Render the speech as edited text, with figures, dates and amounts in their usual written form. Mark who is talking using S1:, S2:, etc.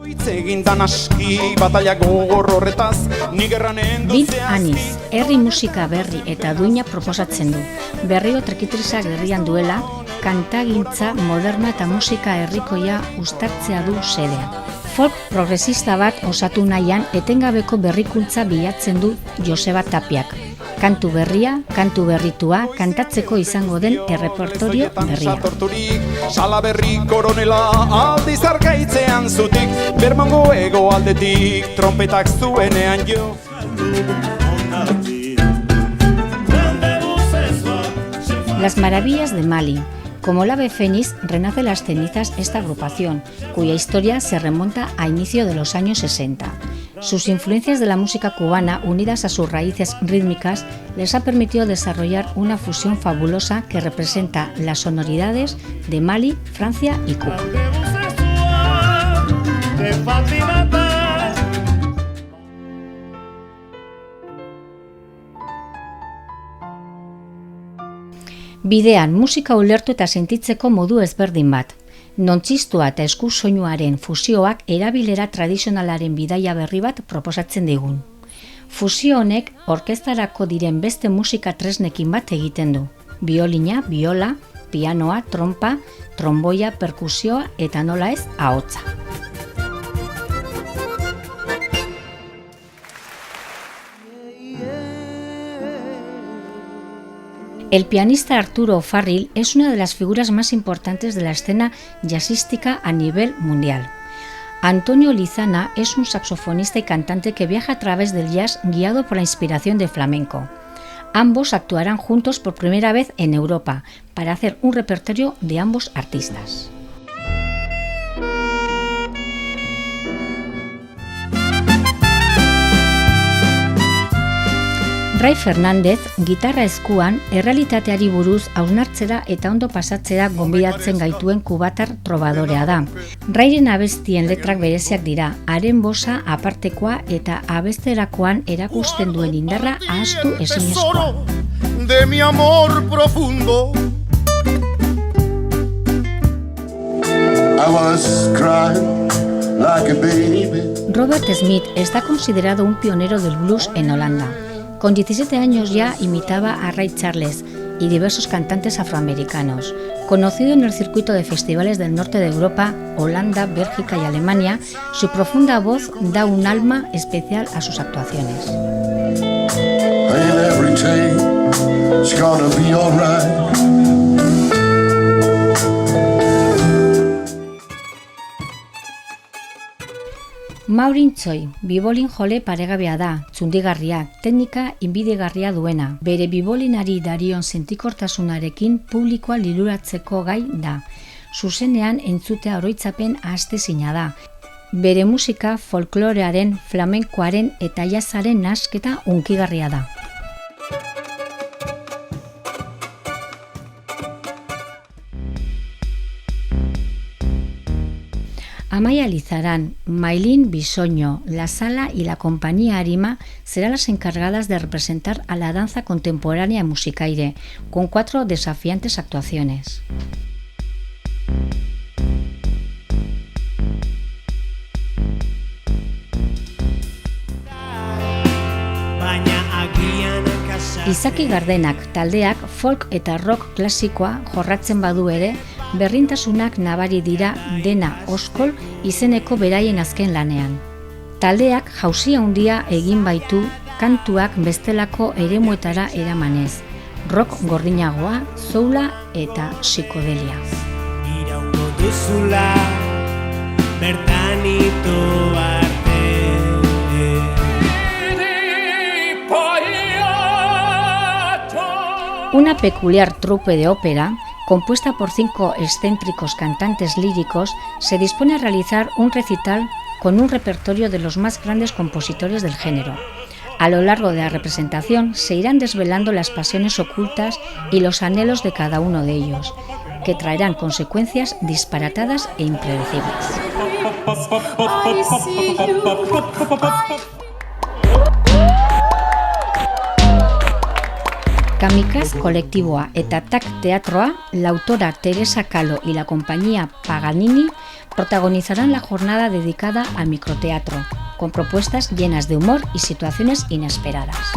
S1: Bit Aniz, herri musika berri eta duina proposatzen du. Berrio Trekitriza gerrian duela, kantagintza moderna eta musika herrikoia uztartzea du xedea. Folk progresista bat osatu nahian etengabeko berrikuntza bilatzen du Joseba Tapiak. Kantu berria, kantu berritua, kantatzeko izango den errepertorio berria.
S2: Sala berri koronela aldiz arkaitzean zutik, bermango ego aldetik, trompetak zuenean jo.
S1: Las Maravillas de Mali. Como el ave fénix, renace las cenizas esta agrupación, cuya historia se remonta a inicio de los años 60. Sus influencias de la música cubana, unidas a sus raíces rítmicas, les ha permitido desarrollar una fusión fabulosa que representa las sonoridades de Mali, Francia y Cuba. Bidean musika ulertu eta sentitzeko modu ezberdin bat. Nontxistua eta esku soinuaren fusioak erabilera tradizionalaren bidaia berri bat proposatzen digun. Fusio honek orkestarako diren beste musika tresnekin bat egiten du. Biolina, biola, pianoa, trompa, tromboia, perkusioa eta nola ez ahotsa. El pianista Arturo O'Farrill es una de las figuras más importantes de la escena jazzística a nivel mundial. Antonio Lizana es un saxofonista y cantante que viaja a través del jazz guiado por la inspiración del flamenco. Ambos actuarán juntos por primera vez en Europa para hacer un repertorio de ambos artistas. Ray Fernández, gitarra eskuan, errealitateari buruz hausnartzera eta ondo pasatzera gonbidatzen gaituen kubatar trobadorea da. Rayren abestien letrak bereziak dira, haren bosa apartekoa eta abesterakoan erakusten duen indarra ahaztu ezinezkoa.
S3: De mi amor profundo. I was crying like a baby.
S1: Robert Smith está considerado un pionero del blues en Holanda. Con 17 años ya imitaba a Ray Charles y diversos cantantes afroamericanos. Conocido en el circuito de festivales del norte de Europa, Holanda, Bélgica y Alemania, su profunda voz da un alma especial a sus actuaciones. Maureen Choi, bibolin jole paregabea da, txundigarria, teknika inbidegarria duena. Bere bibolinari darion sentikortasunarekin publikoa liluratzeko gai da. Zuzenean entzutea oroitzapen ahaztezina da. Bere musika folklorearen, flamenkoaren eta jazzaren nahasketa hunkigarria da. Amaya Lizarán, Maylin Bisoño, La Sala y la Compañía Arima serán las encargadas de representar a la danza contemporánea en Musicaire, con 4 desafiantes actuaciones. Izaki Gardenak taldeak folk eta rock klasikoa jorratzen badu ere, berrintasunak nabari dira Dena Oskol izeneko beraien azken lanean. Taldeak jauzia handia egin baitu kantuak bestelako eremuetara eramanez, rock gordinagoa, soula eta psikodelia.
S4: Iraungo duzula, bertanito arte.
S1: Una peculiar trupe de ópera, compuesta por 5 excéntricos cantantes líricos, se dispone a realizar un recital con un repertorio de los más grandes compositores del género. A lo largo de la representación se irán desvelando las pasiones ocultas y los anhelos de cada uno de ellos, que traerán consecuencias disparatadas e impredecibles. Kamikaz kolektiboa eta Tak teatroa, la autora Teresa Kahlo y la compañía Paganini protagonizarán la jornada dedicada al microteatro, con propuestas llenas de humor y situaciones inesperadas.